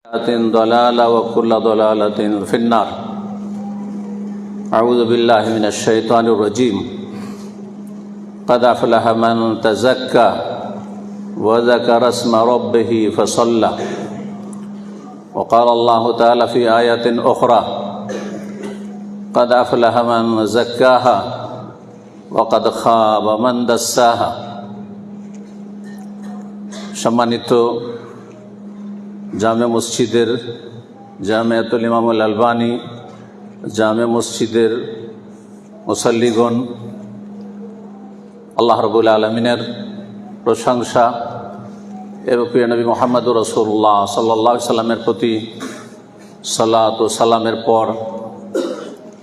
ضلالة وكل ضلالة في النار. أعوذ بالله من الشيطان الرجيم. قد أفلح من تزكى وذكر اسم ربه فصلى. وقال الله تعالى في آية أخرى قد أفلح من زكاها وقد خاب من دساها. সম্মানিত জামে মসজিদের জামিয়াতুল ইমামুল আলবানী জামে মসজিদের মুসাল্লিগণ, আল্লাহ রাব্বুল আলামিনের প্রশংসা এবং প্রিয় নবী মুহাম্মদুর রাসূলুল্লাহ সাল্লাল্লাহু আলাইহি সাল্লামের প্রতি সালাত ও সালামের পর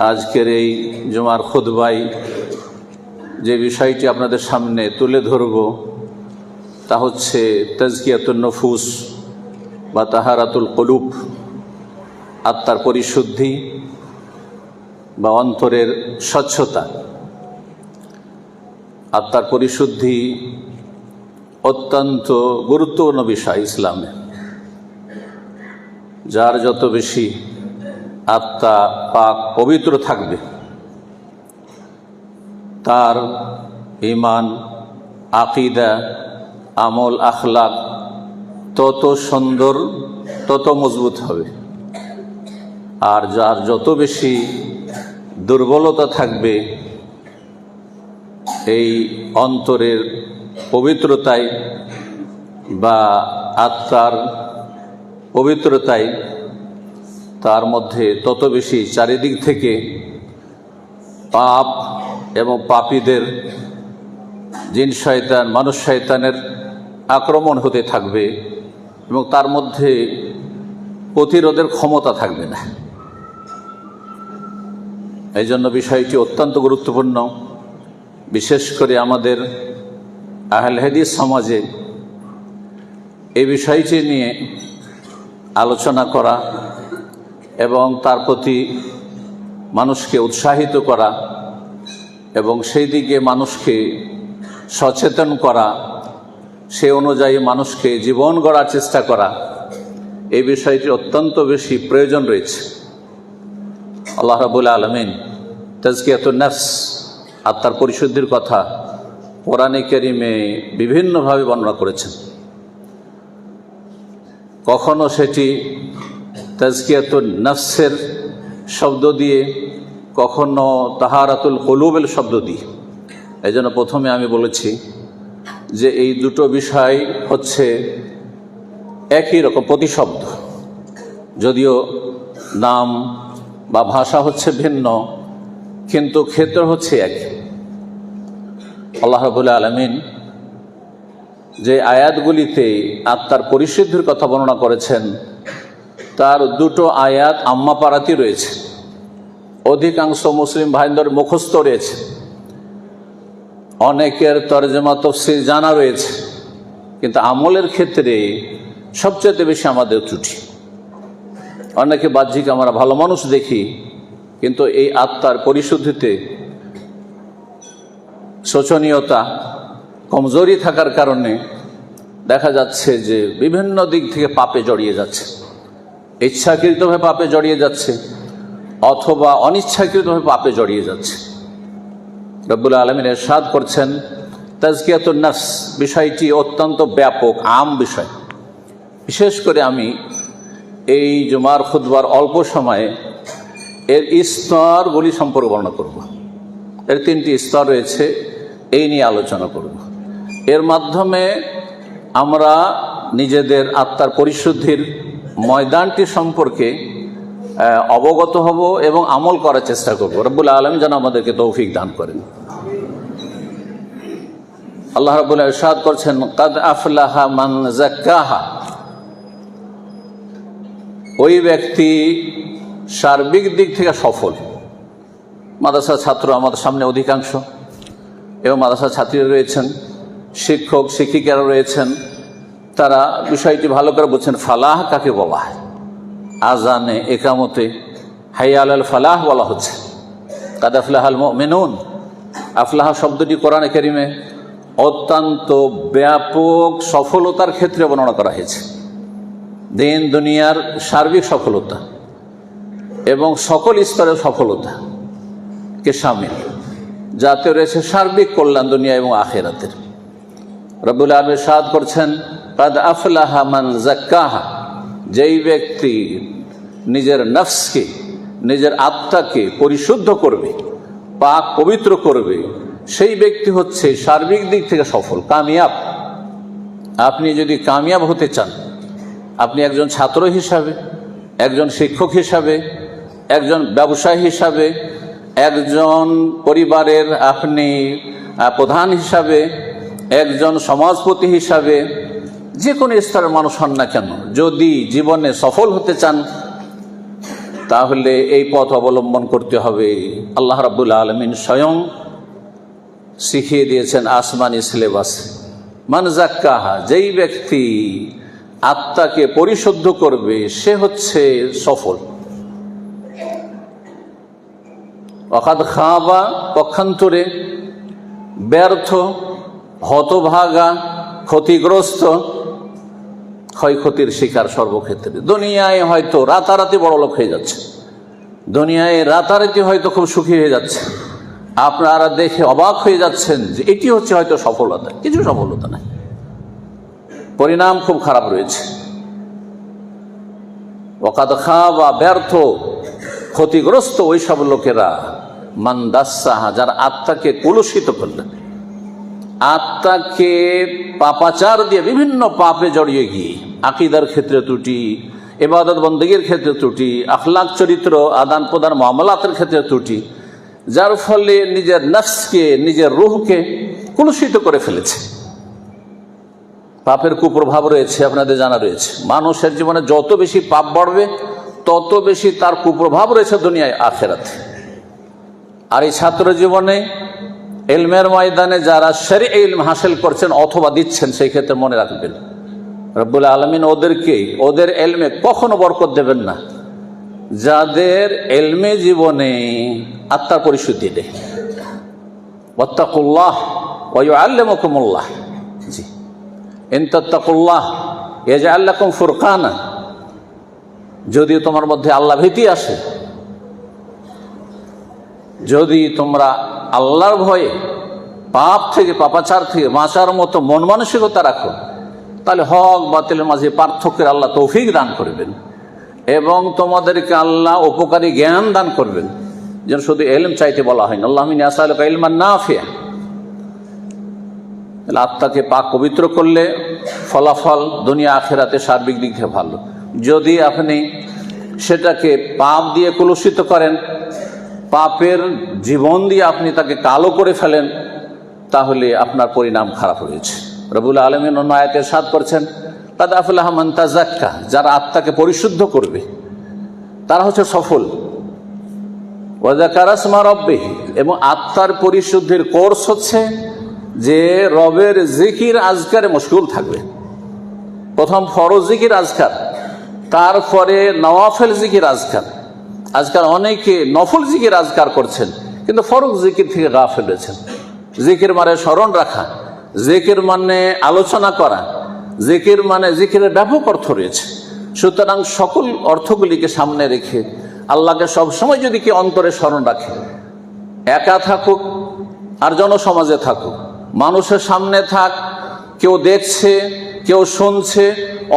আজকের এই জুমার খুতবায় যে বিষয়টি আপনাদের সামনে তুলে ধরব তা হচ্ছে তাজকিয়াতুন নুফুস বা তাহারাতুল কুলুব, আত্মার পরিশুদ্ধি বা অন্তরের স্বচ্ছতা। আত্মার পরিশুদ্ধি অত্যন্ত গুরুত্বপূর্ণ বিষয় ইসলামে। যার যত বেশি আত্মা পাক পবিত্র থাকবে তার ঈমান, আকীদা, আমল, আখলাক তত সুন্দর, তত মজবুত হবে। আর যার যত বেশি দুর্বলতা থাকবে এই অন্তরের পবিত্রতায় বা আত্মার পবিত্রতায়, তার মধ্যে তত বেশি চারিদিক থেকে পাপ এবং পাপীদের, জিন শয়তান, মানুষ শয়তানের আক্রমণ হতে থাকবে এবং তার মধ্যে প্রতিরোধের ক্ষমতা থাকবে না। এই জন্য বিষয়টি অত্যন্ত গুরুত্বপূর্ণ। বিশেষ করে আমাদের আহলে হাদিস সমাজে এই বিষয়টি নিয়ে আলোচনা করা এবং তার প্রতি মানুষকে উৎসাহিত করা এবং সেই দিকে মানুষকে সচেতন করা, সে অনুযায়ী মানুষকে জীবন গড়ার চেষ্টা করা, এই বিষয়টি অত্যন্ত বেশি প্রয়োজন রয়েছে। আল্লাহ রাব্বুল আলামিন তাজকিয়াতুন নফস, আত্মার পরিশুদ্ধির কথা কোরআনে কারীমে বিভিন্নভাবে বর্ণনা করেছেন। কখনো সেটি তাজকিয়াতুন নফসের শব্দ দিয়ে, কখনো তাহারাতুল কুলুবের শব্দ দিয়ে। এই জন্য প্রথমে আমি বলেছি যে এই দুটো বিষয় হচ্ছে একই রকম প্রতিশব্দ, যদিও নাম বা ভাষা হচ্ছে ভিন্ন, কিন্তু ক্ষেত্র হচ্ছে একই। আল্লাহ রাব্বুল আলামিন যে আয়াতগুলিতে আত্মার পরিশুদ্ধির কথা বর্ণনা করেছেন তার দুটো আয়াত আম্মা পারাতি রয়েছে, অধিকাংশ মুসলিম ভাইদের মুখস্থ রয়েছে, অনেকের তরজমা তাফসীর জানা রয়েছে, কিন্তু আমলের ক্ষেত্রে সবচেয়ে বেশি আমাদের ত্রুটি। অনেকে বাহ্যিক আমরা ভালো মানুষ দেখি, কিন্তু এই আত্মার পরিশুদ্ধিতে শোচনীয়তা, কমজোরি থাকার কারণে দেখা যাচ্ছে যে বিভিন্ন দিক থেকে পাপে জড়িয়ে যাচ্ছে। ইচ্ছাকৃতভাবে পাপে জড়িয়ে যাচ্ছে অথবা অনিচ্ছাকৃতভাবে পাপে জড়িয়ে যাচ্ছে। রব্বুল আলামিন ইরশাদ করছেন তাজকিয়াতুন নফস বিষয়টি অত্যন্ত ব্যাপক, আম বিষয়। বিশেষ করে আমি এই জুমার খুতবার অল্প সময়ে এর স্তরগুলি সম্পর্কে বর্ণনা করব। এর তিনটি স্তর রয়েছে, এই নিয়ে আলোচনা করব। এর মাধ্যমে আমরা নিজেদের আত্মার পরিশুদ্ধির ময়দানটি সম্পর্কে অবগত হব এবং আমল করার চেষ্টা করব। রব্বুল আলামিন যেন আমাদেরকে তৌফিক দান করেন। আল্লাহ রাব্বুল আলামিন ইরশাদ করছেন কাদ আফলাহা মান যাক্কাহা। ওই ব্যক্তি সার্বিক দিক থেকে সফল। মাদ্রাসার ছাত্র আমাদের সামনে অধিকাংশ, এবং মাদ্রাসার ছাত্রীরা রয়েছেন, শিক্ষক শিক্ষিকারা রয়েছেন, তারা বিষয়টি ভালো করে বলছেন। ফালাহ কাকে বলা হয়? আজানে, একামতে হাইয়া আলাল ফালাহ বলা হচ্ছে। কাদ আফলাহাল মুমিনুন, আফলাহা শব্দটি কোরআনে কারীমে অত্যন্ত ব্যাপক সফলতার ক্ষেত্রে বর্ণনা করা হয়েছে। দিন দুনিয়ার সার্বিক সফলতা এবং সকল স্তরের সফলতাকে শামিল, যাতে রয়েছে সার্বিক কল্যাণ দুনিয়া এবং আখিরাতের। রব্বুল আলামিন ইরশাদ করছেন, কাদ আফলাহা মান যাক্কাহা, যেই ব্যক্তি নিজের নফসকে, নিজের আত্মাকে পরিশুদ্ধ করবে, পাক পবিত্র করবে, সেই ব্যক্তি হচ্ছে সার্বিক দিক থেকে সফল, কামিয়াব। আপনি যদি কামিয়াব হতে চান, আপনি একজন ছাত্র হিসাবে, একজন শিক্ষক হিসাবে, একজন ব্যবসায়ী হিসাবে, একজন পরিবারের আপনি প্রধান হিসাবে, একজন সমাজপতি হিসাবে, যে কোনো স্তরের মানুষ হন না কেন, যদি জীবনে সফল হতে চান তাহলে এই পথ অবলম্বন করতে হবে। আল্লাহ রাব্বুল আলামিন স্বয়ং শিখিয়ে দিয়েছেন আসমানি সিলেবাস, মান যাক্কাহা, যেই ব্যক্তি আত্মাকে পরিশুদ্ধ করবে সে হচ্ছে সফল। ওয়াকাদ খাবা, পক্ষান্তরে ব্যর্থ, হতভাগা, ক্ষতিগ্রস্ত, ক্ষয়ক্ষতির শিকার সর্বক্ষেত্রে। দুনিয়ায় হয়তো রাতারাতি বড়লোক হয়ে যাচ্ছে, দুনিয়ায় রাতারাতি হয়তো খুব সুখী হয়ে যাচ্ছে, আপনারা দেখে অবাক হয়ে যাচ্ছেন যে এটি হচ্ছে হয়তো সফলতা। কিছু সফলতা নাই, পরিণাম খুব খারাপ রয়েছে। ওয়াকাদ খাবা, ব্যর্থ, ক্ষতিগ্রস্ত ওই সব লোকেরা, মান দাস্সাহা, যারা আত্মাকে কলুষিত করলেন, আত্মাকে পাপাচার দিয়ে বিভিন্ন পাপে জড়িয়ে গিয়ে, আকীদার ক্ষেত্রে ত্রুটি, ইবাদত বন্দেগীর ক্ষেত্রে ত্রুটি, আখলাক চরিত্র আদান প্রদান মামলাতের ক্ষেত্রে ত্রুটি, যার ফলে নিজের নফসকে, নিজের রূহকে কলুষিত করে ফেলেছে। পাপের কুপ্রভাব রয়েছে, আপনাদের জানা রয়েছে। মানুষের জীবনে যত বেশি পাপ বাড়বে তত বেশি তার কুপ্রভাব রয়েছে দুনিয়ায় আখিরাতে। আর এই ছাত্র জীবনে ইলমের ময়দানে যারা শরঈ ইলম হাসিল করছেন অথবা দিচ্ছেন, সেই ক্ষেত্রে মনে রাখবেন রব্বুল আলামিন ওদেরকে, ওদের ইলমে কখনো বরকত দেবেন না যাদের ইলমে জীবনে আত্মার পরিশুদ্ধি নেই। ওয়াত্তাকুল্লাহ ওয়া ইউআল্লিমুকুমুল্লাহ, জি, ইন তাত্তাকুল্লাহ ইয়াজআল লাকুম ফুরকানা, যদি তোমার মধ্যে আল্লাহ ভীতি আসে, যদি তোমরা আল্লাহর ভয়ে পাপ থেকে, পাপাচার থেকে বাঁচার মতো মন মানসিকতা রাখো, তাহলে হক বাতিলের মাঝে পার্থক্যের আল্লাহ তৌফিক দান করবেন এবং তোমাদেরকে আল্লাহ উপকারী জ্ঞান দান করবেন। যেন শুধু ইলম চাইতে বলা হয় না, আল্লাহুম্মা ইন্নী আসআলুকা ইলমান নাফিআ। আত্মাকে পাক পবিত্র করলে ফলাফল দুনিয়া আখিরাতে সার্বিক দিক থেকে ভালো। যদি আপনি সেটাকে পাপ দিয়ে কলুষিত করেন, পাপের জীবন দিয়ে আপনি তাকে কালো করে ফেলেন, তাহলে আপনার পরিণাম খারাপ হয়েছে। রব্বুল আলামিন অন্য আয়াতে ইরশাদ করছেন, কাদ আফলাহা মান তাযাক্কা, যারা আত্মাকে পরিশুদ্ধ করবে তারা হচ্ছে সফল। ওয়া যাকারা ইসমা রাব্বিহি, এবং আত্মার পরিশুদ্ধির কোর্স হচ্ছে যে রবের জিকির আজকারে মশগুল থাকবে। প্রথম ফরজ জিকির আজকার, তারপরে নওয়াফেল জিকির আজকার। আজকাল অনেকে নফল জিকির আজকার করছেন কিন্তু ফরজ জিকির থেকে গাফিল রয়েছেন। জিকির মানে স্মরণ রাখা, জিকির মানে আলোচনা করা, জিকির মানে জিকিরের ব্যাপক অর্থ রয়েছে। সুতরাং সকল অর্থগুলিকে সামনে রেখে আল্লাহকে সবসময় যদি কেউ অন্তরে স্মরণ রাখে, একা থাকুক আর জনসমাজে থাকুক, মানুষের সামনে থাক, কেউ দেখছে, কেউ শুনছে,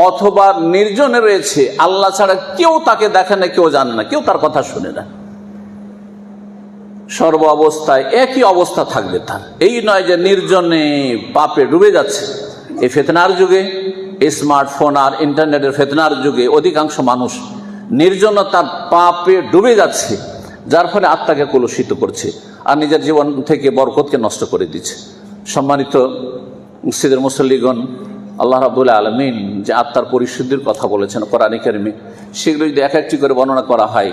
অথবা নির্জনে রয়েছে, আল্লাহ ছাড়া কেউ তাকে দেখে না, কেউ জানে না, কেউ তার কথা শুনে না, সর্ব অবস্থায় একই অবস্থা থাকবে তার। এই নয় যে নির্জনে পাপে ডুবে যাচ্ছে। এই ফিতনার যুগে, স্মার্টফোন আর ইন্টারনেটের ফিতনার যুগে অধিকাংশ মানুষ নির্জনতার পাপে ডুবে যাচ্ছে, যার ফলে আত্মাকে কলুষিত করছে আর নিজের জীবন থেকে বরকতকে নষ্ট করে দিচ্ছে। সম্মানিত মসজিদের মুসল্লিগণ, আল্লাহ রাব্বুল আলামিন যে আত্মার পরিশুদ্ধির কথা বলেছেন কোরআনে কারিমে, সেগুলো যদি এক একটি করে বর্ণনা করা হয়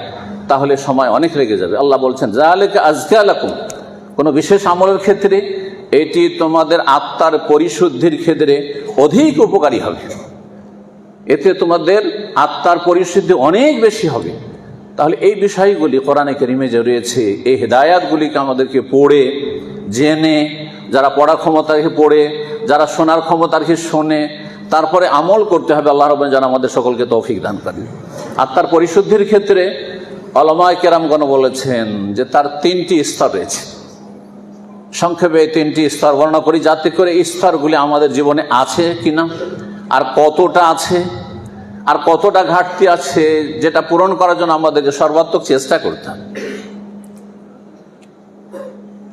তাহলে সময় অনেক লেগে যাবে। আল্লাহ বলছেন, যালিকা আযকা লাকুম, কোনো বিশেষ আমলের ক্ষেত্রে এটি তোমাদের আত্মার পরিশুদ্ধির ক্ষেত্রে অধিক উপকারী হবে, এতে তোমাদের আত্মার পরিশুদ্ধি অনেক বেশি হবে। তাহলে এই বিষয়গুলি কোরআনে কারিমে যে রয়েছে, এই হেদায়াতগুলিকে আমাদেরকে পড়ে জেনে, যারা পড়ার ক্ষমতা রেখে পড়ে, যারা শোনার ক্ষমতা রেখে শোনে, তারপরে আমল করতে হবে। আল্লাহ রাব্বুল যেন আমাদের সকলকে তৌফিক দান করেন। আত্মার পরিশুদ্ধির ক্ষেত্রে উলামায়ে কেরামগণ বলেছেন যে তার 3টি স্তর রয়েছে। সংক্ষেপে এই 3টি স্তর বর্ণনা করি, যাতে করে এই স্তরগুলি আমাদের জীবনে আছে কিনা, আর কতটা আছে, আর কতটা ঘাটতি আছে, যেটা পূরণ করার জন্য আমাদেরকে সর্বাত্মক চেষ্টা করতে হবে।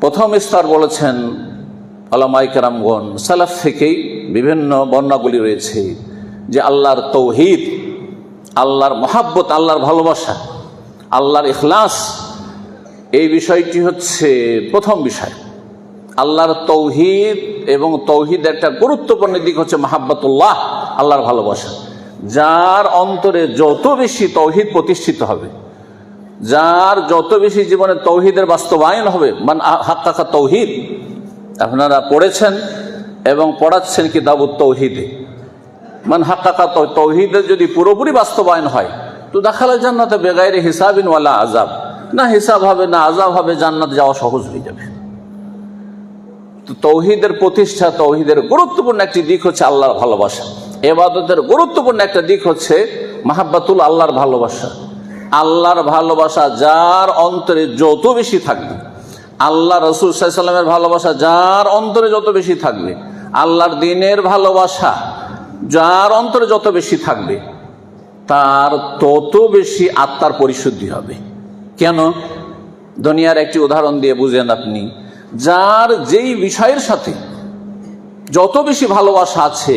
প্রথম স্তর বলেছেন উলামায়ে কেরামগণ, সালাফ থেকেই বিভিন্ন বর্ণনাগুলি রয়েছে যে আল্লাহর তৌহিদ, আল্লাহর মহাব্বত, আল্লাহর ভালোবাসা, আল্লাহর ইখলাস, এই বিষয়টি হচ্ছে প্রথম বিষয়। আল্লাহর তৌহিদ এবং তৌহিদের একটা গুরুত্বপূর্ণ দিক হচ্ছে মাহাব্বাতুল্লাহ, আল্লাহর ভালোবাসা। যার অন্তরে যত বেশি তৌহিদ প্রতিষ্ঠিত হবে, যার যত বেশি জীবনে তৌহিদের বাস্তবায়ন হবে, মান হাক্কাকা তৌহিদ, আপনারা পড়েছেন এবং পড়াচ্ছেন কিতাবুত তৌহিদে, মান হাক্কাকা তৌহিদের যদি পুরোপুরি বাস্তবায়ন হয় তো দাখালা জান্নাতে বেগাইরে হিসাবিন ওয়ালা আযাব, না হিসাব হবে না আযাব হবে, জান্নাত যাওয়া সহজ হয়ে যাবে। তো তৌহিদের প্রতিষ্ঠা, তৌহিদের গুরুত্বপূর্ণ একটি দিক হচ্ছে আল্লাহর ভালোবাসা। ইবাদতের গুরুত্বপূর্ণ একটা দিক হচ্ছে মাহাব্বাতুল, আল্লাহর ভালোবাসা। আল্লাহর ভালোবাসা যার অন্তরে যত বেশি থাকবে, আল্লাহ রাসূল সাল্লাল্লাহু আলাইহি ওয়াসাল্লামের ভালোবাসা যার অন্তরে যত বেশি থাকবে, আল্লাহর দ্বীনের ভালোবাসা যার অন্তরে যত বেশি থাকবে, তার তত বেশি আত্মার পরিশুদ্ধি হবে। কেন? দুনিয়ার একটি উদাহরণ দিয়ে বুঝেন আপনি। যার যেই বিষয়ের সাথে যত বেশি ভালোবাসা আছে,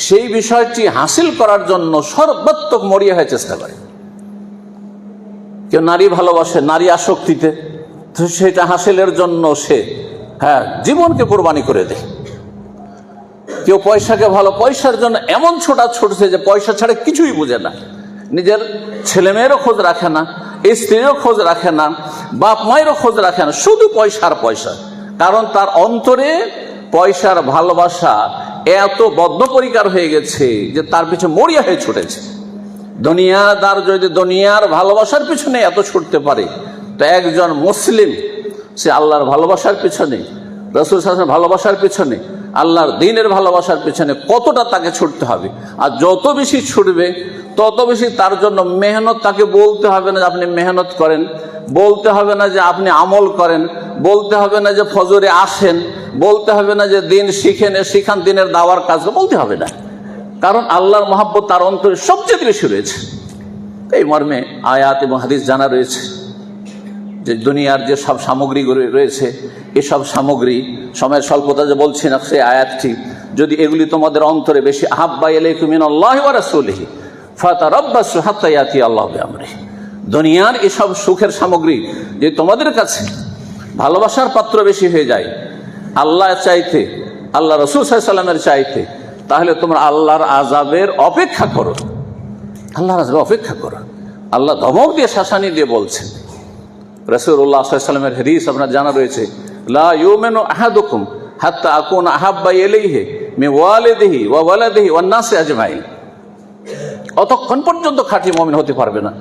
সেই বিষয়টি হাসিল করার জন্য সর্বাত্মক মরিয়া হয়ে চেষ্টা করে। কেউ নারী ভালোবাসে, নারী আসক্তিতে, তো সেটা হাসিলের জন্য সে জীবনকে কোরবানি করে দেয়। কেউ পয়সাকে ভালো, পয়সার জন্য এমন ছোটা ছুটছে যে পয়সা ছাড়া কিছুই বুঝে না, নিজের ছেলেমেয়েরও খোঁজ রাখে না, স্ত্রীরও খোঁজ রাখে না, বাপ মায়েরও খোঁজ রাখে না, শুধু পয়সার পয়সা। কারণ তার অন্তরে পয়সার ভালোবাসা এত বদ্ধপরিকর হয়ে গেছে যে তার পিছনে মরিয়া হয়ে ছুটেছে। দুনিয়াদার যদি দুনিয়ার ভালোবাসার পিছনে এত ছুটতে পারে, তো একজন মুসলিম সে আল্লাহর ভালোবাসার পিছনে, রাসূল সাল্লাল্লাহু আলাইহি ওয়াসাল্লামের ভালোবাসার পিছনে, আল্লাহর দ্বীনের ভালোবাসার পিছনে কতটা তাকে ছুটতে হবে। আর যত বেশি ছুটবে তত বেশি তার জন্য মেহনত। তাকে বলতে হবে না যে আপনি মেহনত করেন, বলতে হবে না যে আপনি আমল করেন, বলতে হবে না যে ফজরে আসেন, বলতে হবে না যে দিন শিখেন, শিখান, দিনের দাওয়ার কাজ বলতে হবে না। কারণ আল্লাহর মহাব্বত তার অন্তরে সবচেয়ে বেশি রয়েছে। এই মর্মে আয়াত এবং হাদিস জানা রয়েছে যে দুনিয়ার যে সব সামগ্রীগুলি রয়েছে, এসব সামগ্রী, সময়ের স্বল্পতা যে বলছি না, সেই আয়াতটি যদি এগুলি তোমাদের অন্তরে বেশি, আহাব্বা ইলাইকুম মিনাল্লাহি ওয়া রাসূলিহি ফাতারাব্বাসু হাত্তা ইয়াতি আল্লাহু বিআমরিহি, দুনিয়ার এসব সুখের সামগ্রী যে তোমাদের কাছে ভালোবাসার পাত্র বেশি হয়ে যায় আল্লাহ চাইতে, আল্লাহ রাসূল সাল্লাল্লাহু আলাইহি ওয়াসাল্লামের চাইতে, তাহলে তোমরা আল্লাহর আযাবের অপেক্ষা করো, আল্লাহর আযাবের অপেক্ষা করো। আল্লাহ ধমক দিয়ে, শাসানি দিয়ে বলছেন। রাসূলুল্লাহ সাল্লাল্লাহু আলাইহি ওয়াসাল্লামের হাদিস আপনার জানা রয়েছে, লা ইউমিনু আহাদুকুম হাত্তা আকুনা আহাব্বা ইলাইহি মিন ওয়ালিদিহি ওয়া ওয়ালাদিহি ওয়ান নাসি আজমাইন। অতক্ষণ পর্যন্ত খাঁটি মুমিন হতে পারবে না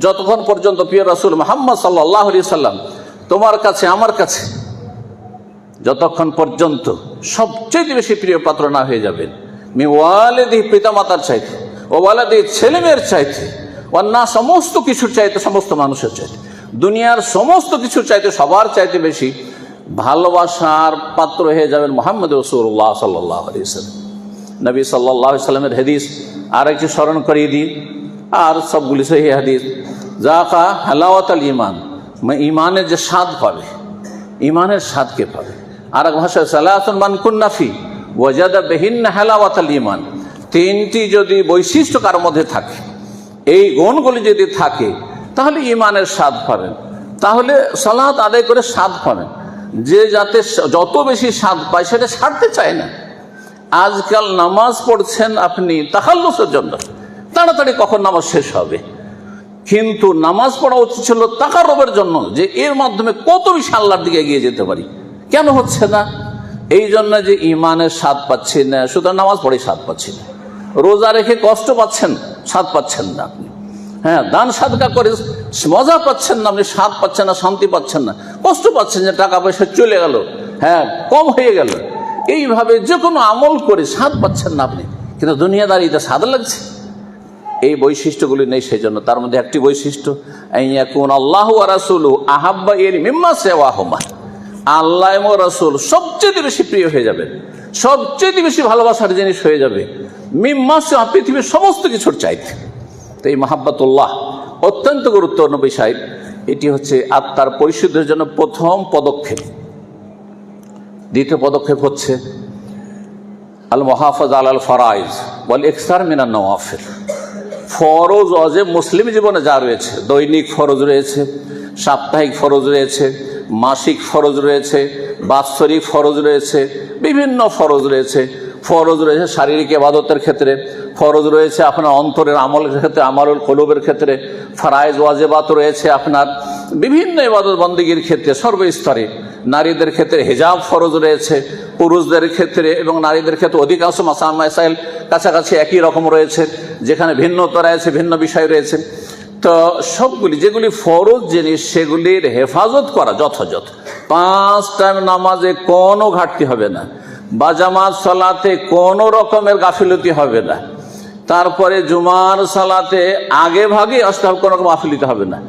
যতক্ষণ পর্যন্ত প্রিয় রাসূল মুহাম্মদ সাল্লাল্লাহু আলাইহি ওয়াসাল্লাম তোমার কাছে, আমার কাছে, যতক্ষণ পর্যন্ত সবচেয়ে বেশি প্রিয় পাত্র না হয়ে যাবেন। মিন ওয়ালিদিহি, পিতামাতার চাইতে, ও ওয়ালাদিহি, ছেলেমেয়ের চাইতে, ওয়ান নাস, সমস্ত কিছুর চাইতে, সমস্ত মানুষের চাইতে, দুনিয়ার সমস্ত কিছুর চাইতে, সবার চাইতে বেশি ভালোবাসার পাত্র হয়ে যাবেন মুহাম্মদ রাসূলুল্লাহ সাল্লাল্লাহু আলাইহি ওয়াসাল্লাম। নবী সাল্লাল্লাহু আলাইহি ওয়াসাল্লামের হাদিস আর একটু স্মরণ করিয়ে দিই, আর সবগুলি সহিহ হাদিস। যাকা হালাওয়াতুল ঈমান, ঈমানের যে স্বাদ পাবে, ঈমানের স্বাদকে পাবে। আর এক ভাষায় সালাতুন মান কুন্না ফি ওয়াজাদা বিহিন্না হালাওয়াতুল ঈমান, তিনটি যদি বৈশিষ্ট্য কার মধ্যে থাকে, এই গুণগুলি যদি থাকে, তাহলে ঈমানের স্বাদ পাবেন, তাহলে সালাত আদায় করে স্বাদ পাবেন। যে যাতে যত বেশি স্বাদ পায় সেটা ছাড়তে চায় না। আজকাল নামাজ পড়ছেন আপনি তাখাল্লুসের জন্য, তাড়াতাড়ি কখন নামাজ শেষ হবে, কিন্তু নামাজ পড়া উচিত ছিল তাকাররুবের জন্য, যে এর মাধ্যমে কত বেশি আল্লাহর দিকে এগিয়ে যেতে পারি। কেন হচ্ছে না? এই জন্য যে ঈমানের স্বাদ পাচ্ছি না, সুতরাং নামাজ পড়ে স্বাদ পাচ্ছি না। রোজা রেখে কষ্ট পাচ্ছেন, স্বাদ পাচ্ছেন না আপনি। দান সাদকা করে মজা পাচ্ছেন না আপনি, স্বাদ পাচ্ছেন না, শান্তি পাচ্ছেন না, কষ্ট পাচ্ছেন যে টাকা পয়সা চলে গেল, কম হয়ে গেল। এইভাবে যে কোনো আমল করে স্বাদ পাচ্ছেন না আপনি। কিন্তু দুনিয়াদারিতে সাদা লাগছে। এই বৈশিষ্ট্যগুলি নেই। সেই জন্য তার মধ্যে একটি বৈশিষ্ট্য, আল্লাহ ওয়া রাসূলুহু আহাব্বা ইলাইহি মিম্মা সিওয়াহুমা, আল্লাহ এবং রাসূল সবচেয়ে বেশি প্রিয় হয়ে যাবে, সবচেয়ে বেশি ভালোবাসার জিনিস হয়ে যাবে মিম্মা সিওয়া, পৃথিবীর সমস্ত কিছুর চাইতে। তো এই মাহাব্বাতুল্লাহ অত্যন্ত গুরুত্বপূর্ণ বিষয়। এটি হচ্ছে আত্মার পরিশুদ্ধের জন্য প্রথম পদক্ষেপ। দ্বিতীয় পদক্ষেপ হচ্ছে আল মুহাফাজা আলাল ফারাইজ ওয়াল ইকসার মিনান নওয়াফিল। ফরজ ওয়াজিব মুসলিম জীবনে যা রয়েছে, দৈনিক ফরজ রয়েছে, সাপ্তাহিক ফরজ রয়েছে, মাসিক ফরজ রয়েছে, বাৎসরিক ফরজ রয়েছে, বিভিন্ন ফরজ রয়েছে। ফরজ রয়েছে শারীরিক ইবাদতের ক্ষেত্রে, ফরজ রয়েছে আপনার অন্তরের আমলের ক্ষেত্রে, আমালুল কলুবের ক্ষেত্রে, ফারাইজ ওয়াজিবাত রয়েছে আপনার বিভিন্ন ইবাদত বন্দেগীর ক্ষেত্রে সর্বস্তরে। নারীদের ক্ষেত্রে হিজাব ফরজ রয়েছে, পুরুষদের ক্ষেত্রে এবং নারীদের ক্ষেত্রে অধিকাংশ মাসাইল কাছাকাছি একই রকম রয়েছে, যেখানে ভিন্নতা রয়েছে, ভিন্ন বিষয় রয়েছে। তো সবগুলি যেগুলি ফরজ জিনিস সেগুলির হেফাজত করা যথাযথ। 5 টাইম নামাজে কোনো ঘাটতি হবে না, বা জামাত সালাতে কোনো রকমের গাফিলতি হবে না। তারপরে জুমার সালাতে আগে ভাগে আসতে কোনো রকম গাফিলতি হবে না।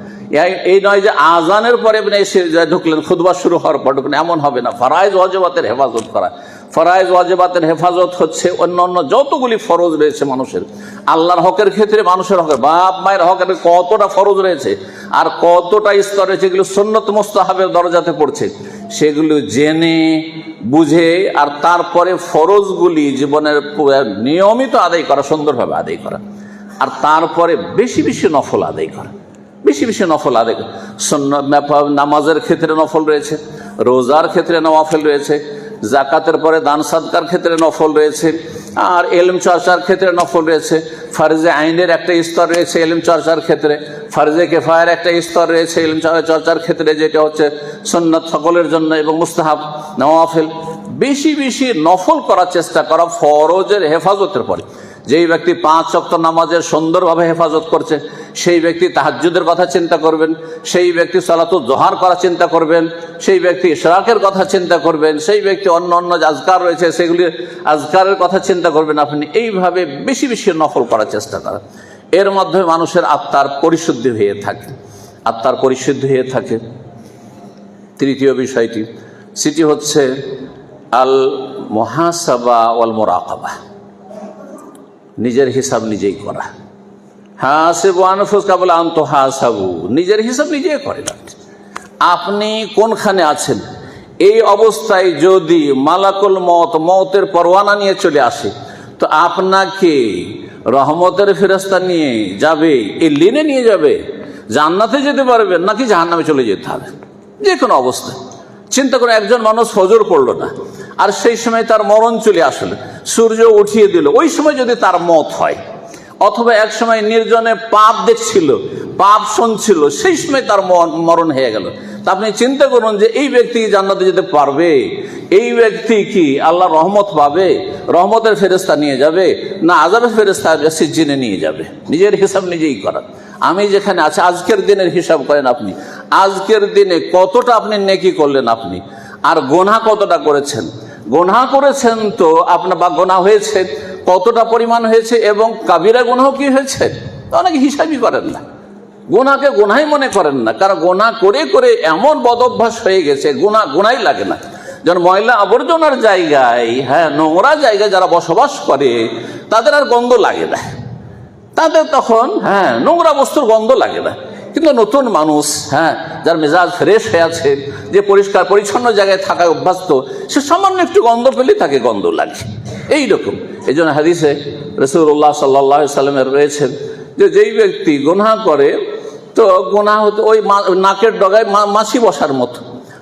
এই নয় যে আজানের পরে এসে ঢুকলেন, খুতবা শুরু হওয়ার পর ঢুকলেন, এমন হবে না। ফারাইজ ওয়াজিবাতের হেফাজত করা, ফারাইজ ওয়াজিবাতের হেফাজত হচ্ছে অন্য অন্য যতগুলি ফরজ রয়েছে মানুষের, আল্লাহর হকের ক্ষেত্রে, মানুষের হকের, বাপ মায়ের হকের কতটা ফরজ রয়েছে আর কতটা স্তর রয়েছে, এগুলো সুন্নত মুস্তাহাবের দরজাতে পড়ছে, সেগুলো জেনে বুঝে আর তারপরে ফরজগুলি জীবনের নিয়মিত আদায় করা, সুন্দরভাবে আদায় করা, আর তারপরে বেশি বেশি নফল আদায় করা, বেশি বেশি নফল আদায় করা। নামাজের ক্ষেত্রে নফল রয়েছে, রোজার ক্ষেত্রে নওয়াফল রয়েছে, জাকাতের পরে দান সাদকার ক্ষেত্রে নফল রয়েছে, আর এলম চর্চার ক্ষেত্রে নফল রয়েছে। ফারজে আইনের একটা স্তর রয়েছে এলম চর্চার ক্ষেত্রে, ফারজে কেফায়ের একটা স্তর রয়েছে এলম চর্চার ক্ষেত্রে, যেটা হচ্ছে সুন্নাত সকলের জন্য এবং মুস্তাহাব নওয়াফল। বেশি বেশি নফল করার চেষ্টা করা ফরজের হেফাজতের পরে। যেই ব্যক্তি 5 ওয়াক্ত নামাজের সুন্দরভাবে হেফাজত করছে, সেই ব্যক্তি তাহাজ্জুদের কথা চিন্তা করবেন, সেই ব্যক্তি সালাতুল জোহর করার চিন্তা করবেন, সেই ব্যক্তি ইশরাকের কথা চিন্তা করবেন, সেই ব্যক্তি অন্য অন্য যে আজকার রয়েছে সেগুলি আজকারের কথা চিন্তা করবেন। আপনি এইভাবে বেশি বেশি নফল করার চেষ্টা করেন। এর মাধ্যমে মানুষের আত্মার পরিশুদ্ধি হয়ে থাকে, আত্মার পরিশুদ্ধি হয়ে থাকে। তৃতীয় বিষয়টি, সেটি হচ্ছে আল মুহাসাবা ওয়াল মুরাকাবা, নিজের হিসাব নিজেই করা। হাসিবু আনফুসাকুম ক্বাবলা আন তুহাসাবু, নিজের হিসাব নিজেই করেন। আপনি কোনখানে আছেন, এই অবস্থায় যদি মালাকুল মওত, মওতের পরোয়ানা নিয়ে চলে আসে, তো আপনাকে রহমতের ফেরেশতা নিয়ে যাবে, এই লিনে নিয়ে যাবে, জান্নাতে যেতে পারবেন নাকি জাহান্নামে চলে যেতে হবে, যে কোনো অবস্থা। চিন্তা করে, একজন মানুষ ফজর পড়লো না, আর সেই সময় তার মরণ চলে আসলো, সূর্য উঠিয়ে দিল, ওই সময় যদি তার মত হয়, অথবা এক সময় নির্জনে পাপ দেখছিল, পাপ শুনছিল, সেই সময় তার মরণ হয়ে গেল, তা আপনি চিন্তা করুন যে এই ব্যক্তি জান্নাতে যেতে পারবে? এই ব্যক্তি কি আল্লাহ রহমত পাবে? রহমতের ফেরেশতা নিয়ে যাবে না আযাবের ফেরেশতা সিজ্জিনে নিয়ে যাবে? নিজের হিসাব নিজেই করা। আমি যেখানে আছি, আজকের দিনের হিসাব করেন আপনি, আজকের দিনে কতটা আপনি নেকি করলেন আপনি, আর গোনা কতটা করেছেন। গোনা করেছেন তো আপনার, বা গোনা হয়েছে কতটা পরিমাণ হয়েছে, এবং কাবিরা গুনাহ কি হয়েছে, অনেকে হিসাবই করেন না, গোনাকে গোনাই মনে করেন না। কারণ গোনা করে করে এমন বদঅভ্যাস হয়ে গেছে, গোনাই লাগে না। যেমন ময়লা আবর্জনার জায়গায়, নোংরা জায়গায় যারা বসবাস করে তাদের আর গন্ধ লাগে না, তাদের তখন নোংরা বস্তুর গন্ধ লাগে না। কিন্তু নতুন মানুষ, যার মেজাজ ফ্রেশ হয়ে আছে, যে পরিষ্কার পরিচ্ছন্ন জায়গায় থাকায় অভ্যস্ত, সে সামান্য একটু গন্ধ পেলে তাকে গন্ধ লাগে। এইরকম এই জন্য হাদিসে রাসূলুল্লাহ সাল্লাল্লাহু আলাইহি সাল্লামের রয়েছেন যে যেই ব্যক্তি গুনাহ করে, তো গুনাহ হতে ওই নাকের ডগায় মাছি বসার মতো,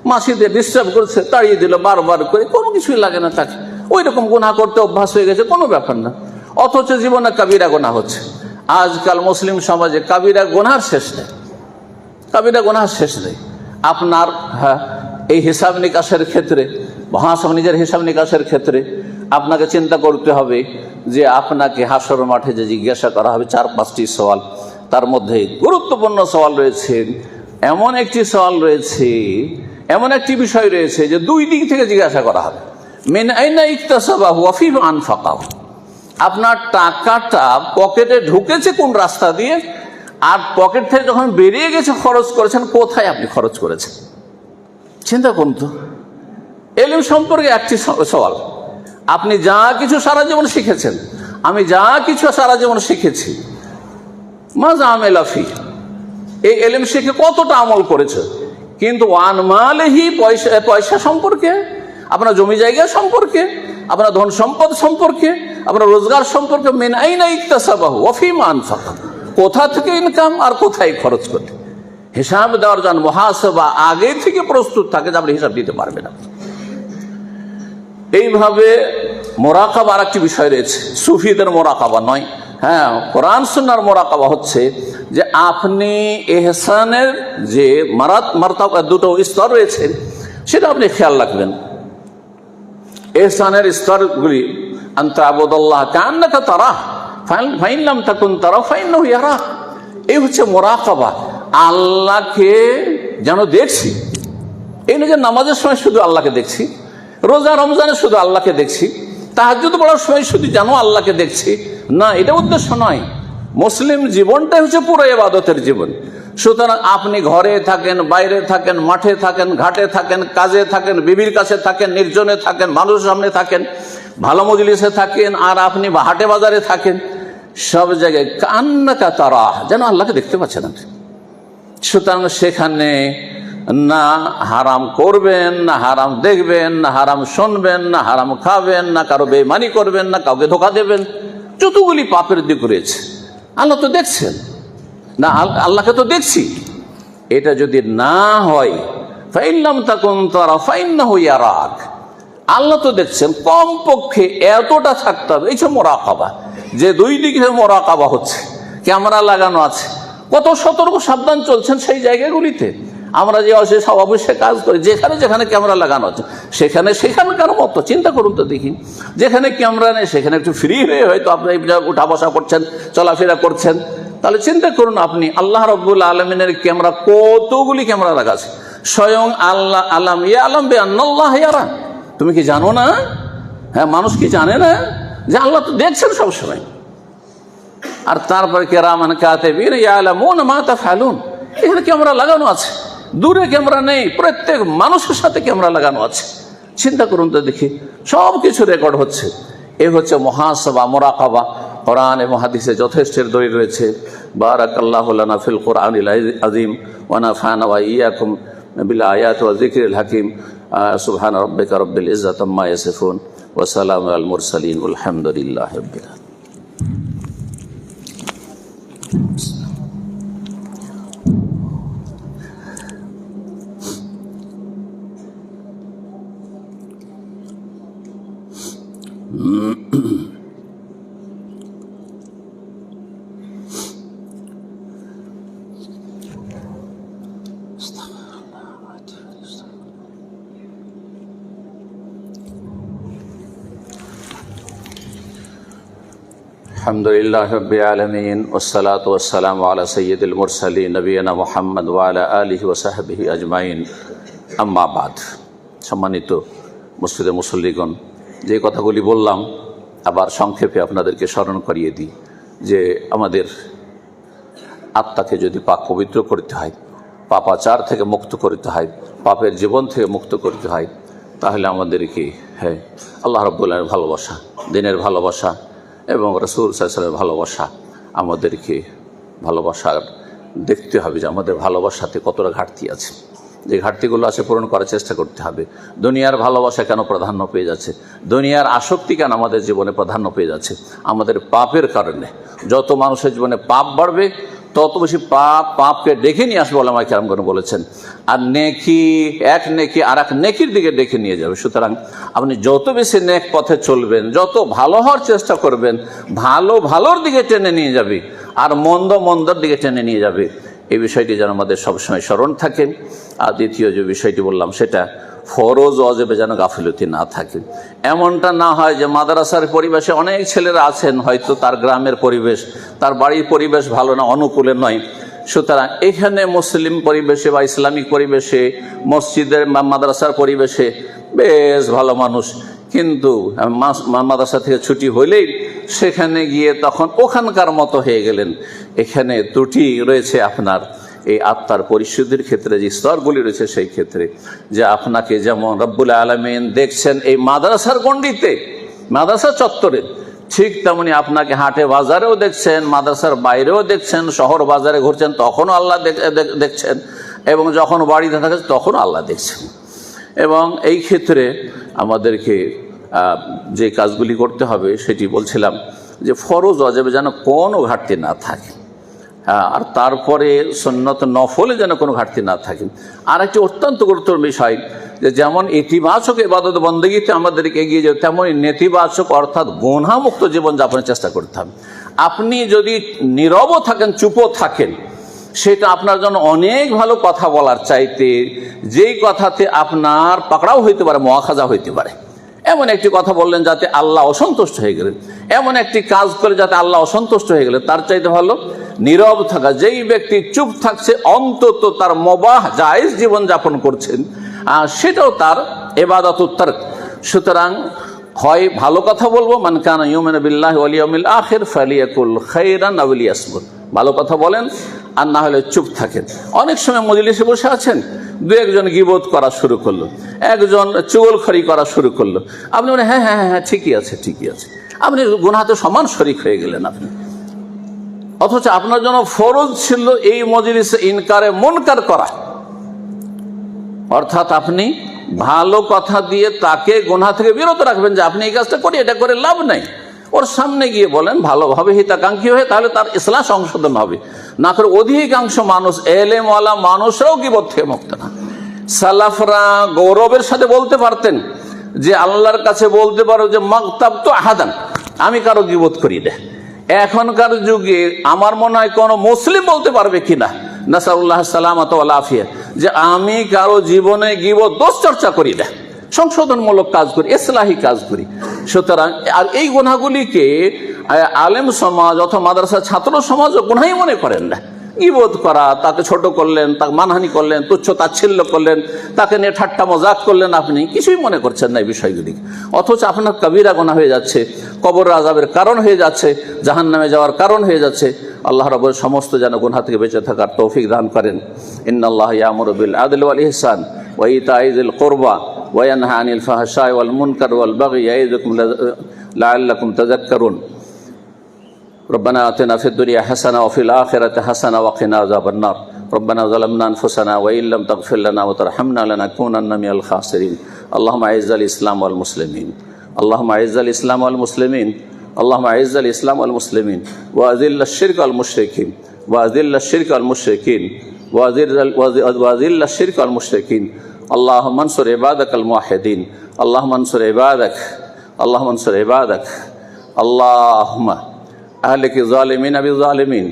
মাছি দিয়ে ডিস্টার্ব করছে, তাড়িয়ে দিল বারবার করে, কোনো কিছুই লাগে না তাকে, ওই রকম গুনাহ করতে অভ্যাস হয়ে গেছে, কোনো ব্যাপার না। অথচ জীবনে কাবিরা গুনাহ হচ্ছে। আজকাল মুসলিম সমাজে কাবিরা গুনাহর শেষ নেই, কাবিরা গুনাহর শেষ নেই। আপনার এই হিসাব নিকাশের ক্ষেত্রে, মহাসব নিজের হিসাব নিকাশের ক্ষেত্রে আপনাকে চিন্তা করতে হবে যে আপনাকে হাসর মাঠে যে জিজ্ঞাসা করা হবে 4-5টি সওয়াল, তার মধ্যে গুরুত্বপূর্ণ সওয়াল রয়েছে, এমন একটি সওয়াল রয়েছে, এমন একটি বিষয় রয়েছে যে 2 দিক থেকে জিজ্ঞাসা করা হবে। মিন আইনা ইকতাসাবাহু ওয়া ফিমা আনফাকাহু, আপনার টাকাটা পকেটে ঢুকেছে কোন রাস্তা দিয়ে, আর পকেট থেকে যখন বেরিয়ে গেছে খরচ করেছেন কোথায় আপনি খরচ করেছেন? চিন্তা করুন তো। এলিম সম্পর্কে একটি সওয়াল, আপনি যা কিছু সারা জীবন শিখেছেন, আমি যা কিছু সারা জীবন শিখেছি, মাজা আমেলাফি, এই এলিম শিখে কতটা আমল করেছে, কিন্তু ওয়ান মালেহি, পয়সা সম্পর্কে, আপনার জমি জায়গা সম্পর্কে, আপনার ধন সম্পদ সম্পর্কে, আপনার রোজগার সম্পর্কে, মিন আইনা ইকতাসাবাহু ওয়া ফিমা আনফাকা, কোথা থেকে ইনকাম আর কোথায় খরচ করতে, হিসাব দেওয়ার জন্য মুহাসাবা আগে থেকে প্রস্তুত থাকে যে আপনি হিসাব দিতে পারবেন না। এইভাবে মোরাকাবা আর একটি বিষয় রয়েছে, সুফিদের মোরাকাবা নয়, হ্যাঁ, কোরআন সুন্নাহর মোরাকাবা হচ্ছে যে আপনি ইহসানের যে মারাতাবা দুটো স্তর রয়েছে সেটা আপনি খেয়াল রাখবেন। ইহসানের স্তরগুলি, আনতা আবুদাল্লাহ কান্নাকা তারাহ ফাইন লাম তাকুন তারাহু ফাইন্নাহু ইয়ারাক, এই হচ্ছে মোরাকাবা। আল্লাহকে যেন দেখছি, এই নয় যে নামাজের সময় শুধু আল্লাহকে দেখছি, রোজা রমজানে শুধু আল্লাহকে দেখছি, তাহাজ্জুদ পড়ার সময় শুধু যেন আল্লাহকে দেখছি, না, এটা উদ্দেশ্য নয়। মুসলিম জীবনটাই হচ্ছে পুরো ইবাদতের জীবন। সুতরাং আপনি ঘরে থাকেন, বাইরে থাকেন, মাঠে থাকেন, ঘাটে থাকেন, কাজে থাকেন, বিবির কাছে থাকেন, নির্জনে থাকেন, মানুষের সামনে থাকেন, ভালো মজলিসে থাকেন, আর আপনি হাটে বাজারে থাকেন, সব জায়গায় কান্নাকা তারাহ, যেন আল্লাহকে দেখতে পাচ্ছেন আপনি। সুতরাং সেখানে না হারাম করবেন, না হারাম দেখবেন, না হারাম শুনবেন, না হারাম খাবেন, না কারো বেঈমানি করবেন, না কাউকে ধোঁকা দেবেন। যতগুলি পাপের দিক রয়েছে আল্লাহ তো দেখছেন না, আল্লাহকে তো দেখছি, এটা যদি না হয় ফাইন লাম তাকুন তারাহু ফাইন্নাহু ইয়ারাক, আল্লাহ তো দেখছেন, কমপক্ষে এতটা থাকতে হবে। এই যে মোরাকাবা, যে দুই দিকে মোরাকাবা হচ্ছে, ক্যামেরা লাগানো আছে, কত সতর্ক সাবধান চলছেন সেই জায়গাগুলিতে। আমরা যে অবশ্যই কাজ করি, যেখানে যেখানে ক্যামেরা লাগানো আছে সেখানকার মতো চিন্তা করুন তো দেখি। যেখানে ক্যামেরা নেই সেখানে একটু ফ্রি হয়ে হয়তো আপনি উঠা বসা করছেন, চলাফেরা করছেন, তাহলে চিন্তা করুন আপনি আল্লাহ রাব্বুল আলামিনের ক্যামেরা, কতগুলি ক্যামেরা লাগা আছে। স্বয়ং আল্লাহ আলাম ইয়া আলাম বিআন্নাল্লাহ ইয়ারা, তুমি কি জানো না? হ্যাঁ, মানুষ কি জানে না যে আল্লাহ তো দেখছেন সবসময়। আর তারপরে কিরামান কাতিবিন ইয়ালামুনা মা তাফআলুন, এখানে ক্যামেরা লাগানো আছে, দূরে ক্যামেরা নেই, প্রত্যেক মানুষের সাথে ক্যামেরা লাগানো আছে। চিন্তা করুন তো দেখি, সব কিছু রেকর্ড হচ্ছে। এ হচ্ছে মুহাসাবা, মুরাকাবা। কোরআন এবং হাদিসে যথেষ্ট দলিল রয়েছে। বারাকাল্লাহু লানা ফিল কোরআনিল আযীম ওয়া নাফা'না ওয়া ইয়্যাকুম বিল আয়াতি ওয়া যিকরিল হাকীম। সুবহান রাব্বিকা রাব্বিল ইজ্জাতি আম্মা ইয়াসিফুন ওয়া সালামুন আলাল মুরসালিন ওয়ালহামদুলিল্লাহি রাব্বিল আলামিন। আলহামদুলিল্লাহ রাব্বিল আলামিন ওয়াসসালাতু ওয়াসসালামু আলা সাইয়্যিদিল মুরসালিন নবিয়িনা মুহাম্মদ ওয়া আলা আলিহি ওয়া সাহবিহি আজমাইন, আম্মা বাদ। সম্মানিত মসজিদে মুসল্লিগণ, যে কথাগুলি বললাম আবার সংক্ষেপে আপনাদেরকে স্মরণ করিয়ে দিই যে আমাদের আত্মাকে যদি পাক পবিত্র করতে হয়, পাপাচার থেকে মুক্ত করতে হয়, পাপের জীবন থেকে মুক্ত করতে হয়, তাহলে আমাদেরকে আল্লাহ রাব্বুল আলামিনের ভালোবাসা, দ্বীনের ভালোবাসা এবং রাসূল সাল্লাল্লাহু আলাইহি ওয়াসাল্লামের ভালোবাসা, আমাদেরকে ভালোবাসার দেখতে হবে যে আমাদের ভালোবাসাতে কতটা ঘাটতি আছে। যে ঘাটতিগুলো আছে পূরণ করার চেষ্টা করতে হবে। দুনিয়ার ভালোবাসা কেন প্রাধান্য পেয়ে যাচ্ছে, দুনিয়ার আসক্তি কেন আমাদের জীবনে প্রাধান্য পেয়ে যাচ্ছে? আমাদের পাপের কারণে। যত মানুষের জীবনে পাপ বাড়বে তত বেশি পাপকে ডেকে নিয়ে আসবে, ওলামায়ে কেরামগণ বলেছেন। আর নেকি, এক নেকি আর এক নেকির দিকে ডেকে নিয়ে যাবে। সুতরাং আপনি যত বেশি নেক পথে চলবেন, যত ভালো হওয়ার চেষ্টা করবেন, ভালোর দিকে টেনে নিয়ে যাবে, আর মন্দর দিকে টেনে নিয়ে যাবে। এই বিষয়টি যেন আমাদের সবসময় স্মরণ থাকে। আর দ্বিতীয় যে বিষয়টি বললাম, সেটা ফরজ ওয়াজিবে যেন গাফিলতি না থাকে। এমনটা না হয় যে মাদ্রাসার পরিবেশে অনেক ছেলেরা আছেন, হয়তো তার গ্রামের পরিবেশ, তার বাড়ির পরিবেশ ভালো না, অনুকূলে নয়। সুতরাং এখানে মুসলিম পরিবেশে বা ইসলামিক পরিবেশে, মসজিদের মাদ্রাসার পরিবেশে বেশ ভালো মানুষ, কিন্তু মাদ্রাসা থেকে ছুটি হইলেই সেখানে গিয়ে তখন ওখানকার মতো হয়ে গেলেন। এখানে ত্রুটি রয়েছে আপনার এই আত্মার পরিশুদ্ধির ক্ষেত্রে, যে স্তরগুলি রয়েছে সেই ক্ষেত্রে, যে আপনাকে যেমন রব্বুল আলামিন দেখছেন এই মাদ্রাসার গণ্ডিতে, মাদ্রাসা চত্বরে, ঠিক তেমনি আপনাকে হাটে বাজারেও দেখছেন, মাদ্রাসার বাইরেও দেখছেন, শহর বাজারে ঘুরছেন তখনও আল্লাহ দেখছেন, এবং যখন বাড়িতে থাকেন তখনও আল্লাহ দেখছেন। এবং এই ক্ষেত্রে আমাদেরকে যে কাজগুলি করতে হবে সেটি বলছিলাম যে ফরজ ওয়াজিবে যেন কোনো ঘাটতি না থাকে, আর তারপরে সুন্নত নফলে যেন কোনো ঘাটতি না থাকে। আর একটি অত্যন্ত গুরুত্বপূর্ণ বিষয়, যে যেমন ইতিবাচক ইবাদত বন্দেগীতে আমাদেরকে এগিয়ে যাবে, তেমনই নেতিবাচক অর্থাৎ গুনাহমুক্ত জীবনযাপনের চেষ্টা করতে হবে। আপনি যদি নীরবও থাকেন, চুপও থাকেন, সেটা আপনার জন্য অনেক ভালো কথা বলার চাইতে যেই কথাতে আপনার পাকড়াও হইতে পারে, মুআখাযা হইতে পারে, এমন একটি কথা বললেন যাতে আল্লাহ অসন্তুষ্ট হয়ে গেলেন, এমন একটি কাজ করে যাতে আল্লাহ অসন্তুষ্ট হয়ে গেলেন, তার চাইতে ভালো নীরব থাকা। যেই ব্যক্তি চুপ থাকছে অন্তত তার মুবাহ জায়েজ জীবনযাপন করছেন, সেটাও তার ইবাদত উত্তর। সুতরাং হয় ভালো কথা বলবো, মান কানা ইউমিনু বিল্লাহি ওয়াল ইয়াউমিল আখির ফালিয়াকুল খায়রান আও লিয়াসমুত, ভালো কথা বলেন আর না হলে চুপ থাকেন। অনেক সময় মজলিসে বসে আছেন, দু একজন গীবত করা শুরু করলো, একজন চুগলখড়ি করা শুরু করলো, আপনি বলেন হ্যাঁ হ্যাঁ হ্যাঁ ঠিকই আছে ঠিকই আছে, আপনি গুনাহতে সমান শরীক হয়ে গেলেন আপনি। অথচ আপনার জন্য ফরজ ছিল এই মজলিসে ইনকারে মুনকার করা, অর্থাৎ আপনি ভালো কথা দিয়ে তাকে গুনাহ থেকে বিরত রাখবেন, যে আপনি এই কাজটা করি, এটা করে লাভ নাই। ওর সামনে গিয়ে বলেন ভালোভাবে, হিতাকাঙ্ক্ষী হয়ে, তাহলে তার ইসলাহ সংশোধন হবে। না করে অধিকাংশ মানুষ, এলেমওয়ালা মানুষরাও গীবত থেকে মুক্ত না। সালাফরা গৌরবের সাথে বলতে পারতেন যে আল্লাহর কাছে বলতে পারো যে মাগতাব তো আহাদান, আমি কারো গীবত করি না। এখনকার যুগে আমার মনে হয় কোনো মুসলিম বলতে পারবে কিনা, নাসাউল্লাহ সালামাত ওয়াল আফিয়া, যে আমি কারো জীবনে গীবত দোষ চর্চা করি না, সংশোধনমূলক কাজ করি, ইসলাহি কাজ করি। সুতরাং আর এই গুনাহগুলিকে আলেম সমাজ অথবা মাদ্রাসা ছাত্র সমাজও গুনাহই মনে করেন না। গীবত করা, তাকে ছোট করলেন, তাকে মানহানি করলেন, তুচ্ছ তাচ্ছিল্য করলেন, তাকে নিয়ে ঠাট্টা মজাক করলেন, আপনি কিছুই মনে করছেন না এই বিষয়গুলিকে। অথচ আপনার কবিরা গুনাহ হয়ে যাচ্ছে, কবর আযাবের কারণ হয়ে যাচ্ছে, জাহান্নামে যাওয়ার কারণ হয়ে যাচ্ছে। আল্লাহ রাব্বুল সমস্ত যেন গুনাহ থেকে বেঁচে থাকার তৌফিক দান করেন। ইন্নাল্লাহা ইয়ামুরু বিল আদলি ওয়াল ইহসান ওয়া ইতাই যিল কুরবা ওয়া ইয়ানহা আনিল ফাহশাই ওয়াল মুনকার ওয়াল বাগই ইয়াইযুকুম লাআল্লাকুম তাযাক্কারুন। ربنا آتنا في الدنيا حسنة وفي الآخرة حسنة وقنا عذاب النار. ربنا ظلمنا أنفسنا وإن لم تغفر لنا وترحمنا لنكونن من الخاسرين. اللهم أعز الإسلام والمسلمين، اللهم أعز الإسلام والمسلمين، اللهم أعز الإسلام والمسلمين وأذل الشرك والمشركين، وأذل الشرك والمشركين، وأذل الشرك والمشركين. اللهم انصر عبادك الموحدين، اللهم انصر عبادك، اللهم انصر عبادك. اللهم أهلك الظالمين بالظالمين،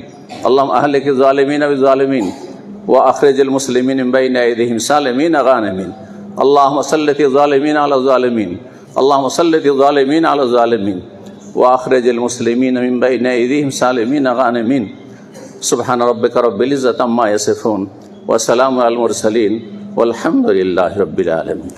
اللهم أهلك الظالمين بالظالمين وأخرج المسلمين من بين أيديهم سالمين غانمين. اللهم سلط الظالمين على الظالمين، اللهم سلط الظالمين على الظالمين وأخرج المسلمين من بين أيديهم سالمين غانمين. سبحان ربك رب العزة عما يصفون وسلام على المرسلين والحمد لله رب العالمين.